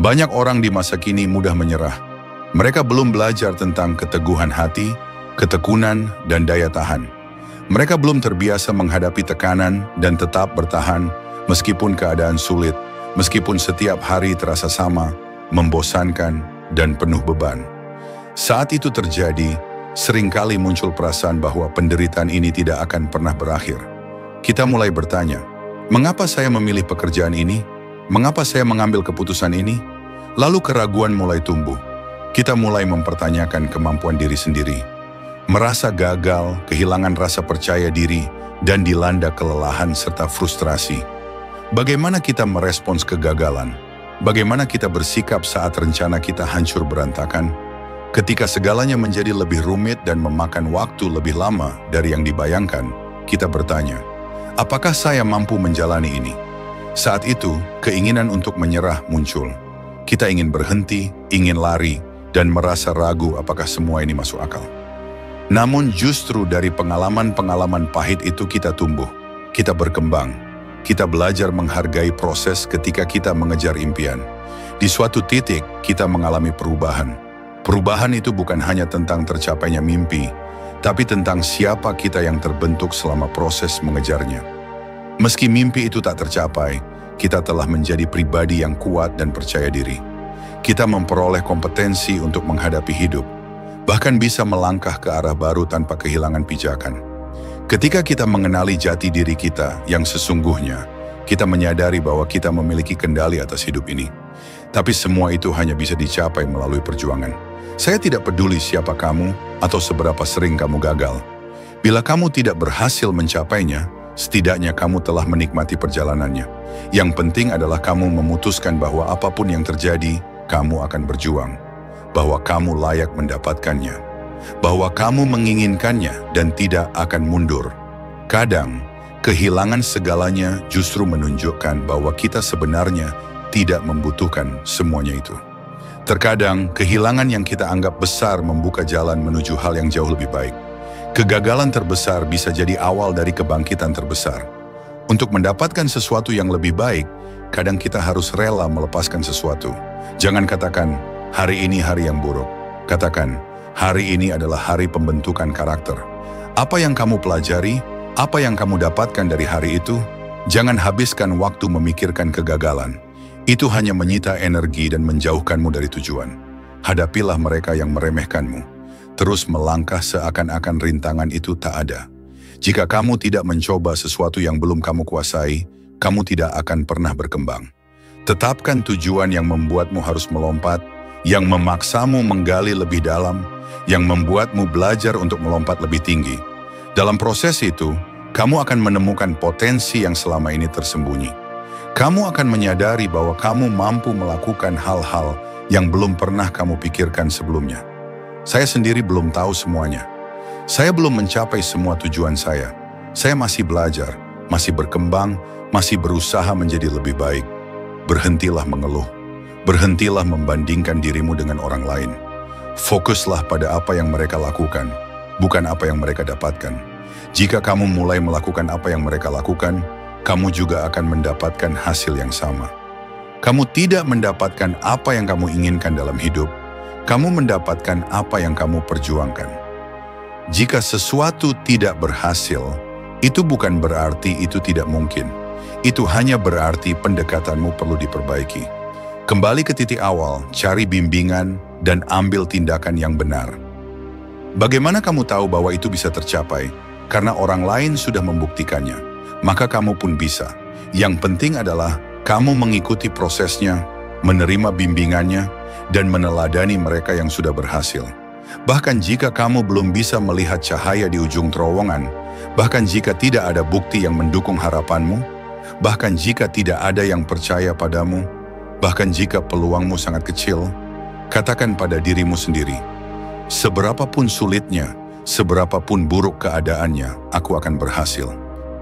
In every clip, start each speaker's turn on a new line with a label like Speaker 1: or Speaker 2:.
Speaker 1: Banyak orang di masa kini mudah menyerah. Mereka belum belajar tentang keteguhan hati, ketekunan, dan daya tahan. Mereka belum terbiasa menghadapi tekanan dan tetap bertahan meskipun keadaan sulit, meskipun setiap hari terasa sama, membosankan, dan penuh beban. Saat itu terjadi, seringkali muncul perasaan bahwa penderitaan ini tidak akan pernah berakhir. Kita mulai bertanya, mengapa saya memilih pekerjaan ini? Mengapa saya mengambil keputusan ini? Lalu keraguan mulai tumbuh. Kita mulai mempertanyakan kemampuan diri sendiri. Merasa gagal, kehilangan rasa percaya diri, dan dilanda kelelahan serta frustrasi. Bagaimana kita merespons kegagalan? Bagaimana kita bersikap saat rencana kita hancur berantakan? Ketika segalanya menjadi lebih rumit dan memakan waktu lebih lama dari yang dibayangkan, kita bertanya, apakah saya mampu menjalani ini? Saat itu, keinginan untuk menyerah muncul. Kita ingin berhenti, ingin lari, dan merasa ragu apakah semua ini masuk akal. Namun justru dari pengalaman-pengalaman pahit itu kita tumbuh, kita berkembang, kita belajar menghargai proses ketika kita mengejar impian. Di suatu titik, kita mengalami perubahan. Perubahan itu bukan hanya tentang tercapainya mimpi, tapi tentang siapa kita yang terbentuk selama proses mengejarnya. Meski mimpi itu tak tercapai, kita telah menjadi pribadi yang kuat dan percaya diri. Kita memperoleh kompetensi untuk menghadapi hidup, bahkan bisa melangkah ke arah baru tanpa kehilangan pijakan. Ketika kita mengenali jati diri kita yang sesungguhnya, kita menyadari bahwa kita memiliki kendali atas hidup ini. Tapi semua itu hanya bisa dicapai melalui perjuangan. Saya tidak peduli siapa kamu atau seberapa sering kamu gagal. Bila kamu tidak berhasil mencapainya, setidaknya kamu telah menikmati perjalanannya. Yang penting adalah kamu memutuskan bahwa apapun yang terjadi, kamu akan berjuang. Bahwa kamu layak mendapatkannya. Bahwa kamu menginginkannya dan tidak akan mundur. Kadang, kehilangan segalanya justru menunjukkan bahwa kita sebenarnya tidak membutuhkan semuanya itu. Terkadang, kehilangan yang kita anggap besar membuka jalan menuju hal yang jauh lebih baik. Kegagalan terbesar bisa jadi awal dari kebangkitan terbesar. Untuk mendapatkan sesuatu yang lebih baik, kadang kita harus rela melepaskan sesuatu. Jangan katakan, hari ini hari yang buruk. Katakan, hari ini adalah hari pembentukan karakter. Apa yang kamu pelajari, apa yang kamu dapatkan dari hari itu, jangan habiskan waktu memikirkan kegagalan. Itu hanya menyita energi dan menjauhkanmu dari tujuan. Hadapilah mereka yang meremehkanmu. Terus melangkah seakan-akan rintangan itu tak ada. Jika kamu tidak mencoba sesuatu yang belum kamu kuasai, kamu tidak akan pernah berkembang. Tetapkan tujuan yang membuatmu harus melompat, yang memaksamu menggali lebih dalam, yang membuatmu belajar untuk melompat lebih tinggi. Dalam proses itu, kamu akan menemukan potensi yang selama ini tersembunyi. Kamu akan menyadari bahwa kamu mampu melakukan hal-hal yang belum pernah kamu pikirkan sebelumnya. Saya sendiri belum tahu semuanya. Saya belum mencapai semua tujuan saya. Saya masih belajar, masih berkembang, masih berusaha menjadi lebih baik. Berhentilah mengeluh. Berhentilah membandingkan dirimu dengan orang lain. Fokuslah pada apa yang mereka lakukan, bukan apa yang mereka dapatkan. Jika kamu mulai melakukan apa yang mereka lakukan, kamu juga akan mendapatkan hasil yang sama. Kamu tidak mendapatkan apa yang kamu inginkan dalam hidup, kamu mendapatkan apa yang kamu perjuangkan. Jika sesuatu tidak berhasil, itu bukan berarti itu tidak mungkin. Itu hanya berarti pendekatanmu perlu diperbaiki. Kembali ke titik awal, cari bimbingan, dan ambil tindakan yang benar. Bagaimana kamu tahu bahwa itu bisa tercapai? Karena orang lain sudah membuktikannya. Maka kamu pun bisa. Yang penting adalah kamu mengikuti prosesnya, menerima bimbingannya, dan meneladani mereka yang sudah berhasil. Bahkan jika kamu belum bisa melihat cahaya di ujung terowongan, bahkan jika tidak ada bukti yang mendukung harapanmu, bahkan jika tidak ada yang percaya padamu, bahkan jika peluangmu sangat kecil, katakan pada dirimu sendiri, seberapapun sulitnya, seberapapun buruk keadaannya, aku akan berhasil.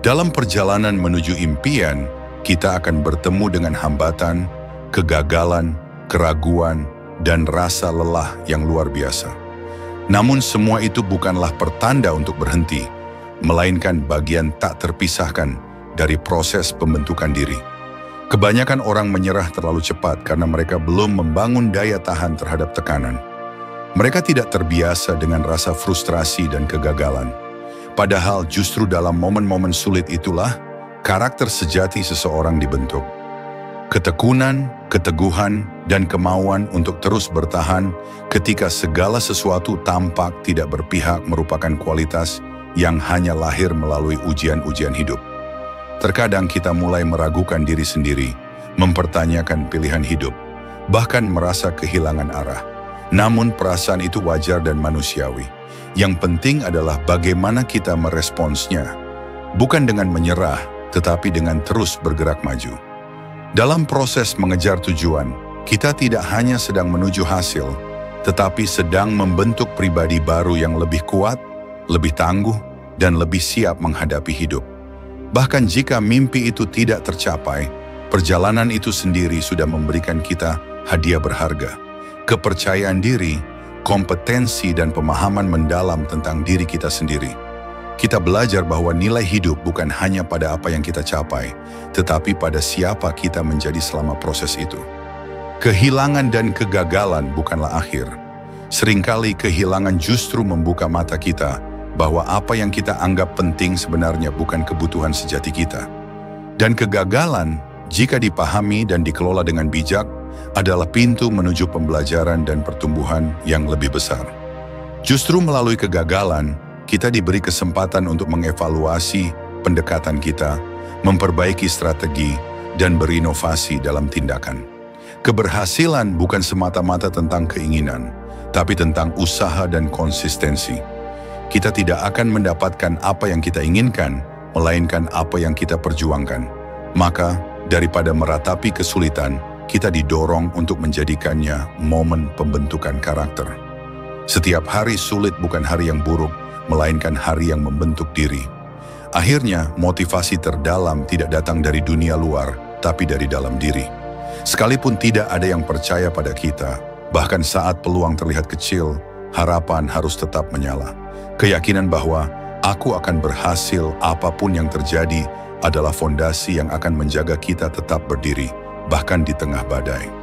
Speaker 1: Dalam perjalanan menuju impian, kita akan bertemu dengan hambatan, kegagalan, keraguan, dan rasa lelah yang luar biasa. Namun semua itu bukanlah pertanda untuk berhenti, melainkan bagian tak terpisahkan dari proses pembentukan diri. Kebanyakan orang menyerah terlalu cepat karena mereka belum membangun daya tahan terhadap tekanan. Mereka tidak terbiasa dengan rasa frustrasi dan kegagalan. Padahal justru dalam momen-momen sulit itulah karakter sejati seseorang dibentuk. Ketekunan, keteguhan, dan kemauan untuk terus bertahan ketika segala sesuatu tampak tidak berpihak merupakan kualitas yang hanya lahir melalui ujian-ujian hidup. Terkadang kita mulai meragukan diri sendiri, mempertanyakan pilihan hidup, bahkan merasa kehilangan arah. Namun perasaan itu wajar dan manusiawi. Yang penting adalah bagaimana kita meresponsnya, bukan dengan menyerah, tetapi dengan terus bergerak maju. Dalam proses mengejar tujuan, kita tidak hanya sedang menuju hasil, tetapi sedang membentuk pribadi baru yang lebih kuat, lebih tangguh, dan lebih siap menghadapi hidup. Bahkan jika mimpi itu tidak tercapai, perjalanan itu sendiri sudah memberikan kita hadiah berharga. Kepercayaan diri, kompetensi, dan pemahaman mendalam tentang diri kita sendiri. Kita belajar bahwa nilai hidup bukan hanya pada apa yang kita capai, tetapi pada siapa kita menjadi selama proses itu. Kehilangan dan kegagalan bukanlah akhir. Seringkali kehilangan justru membuka mata kita bahwa apa yang kita anggap penting sebenarnya bukan kebutuhan sejati kita. Dan kegagalan, jika dipahami dan dikelola dengan bijak, adalah pintu menuju pembelajaran dan pertumbuhan yang lebih besar. Justru melalui kegagalan, kita diberi kesempatan untuk mengevaluasi pendekatan kita, memperbaiki strategi, dan berinovasi dalam tindakan. Keberhasilan bukan semata-mata tentang keinginan, tapi tentang usaha dan konsistensi. Kita tidak akan mendapatkan apa yang kita inginkan, melainkan apa yang kita perjuangkan. Maka, daripada meratapi kesulitan, kita didorong untuk menjadikannya momen pembentukan karakter. Setiap hari sulit bukan hari yang buruk, melainkan hari yang membentuk diri. Akhirnya, motivasi terdalam tidak datang dari dunia luar, tapi dari dalam diri. Sekalipun tidak ada yang percaya pada kita, bahkan saat peluang terlihat kecil, harapan harus tetap menyala. Keyakinan bahwa aku akan berhasil apapun yang terjadi adalah fondasi yang akan menjaga kita tetap berdiri, bahkan di tengah badai.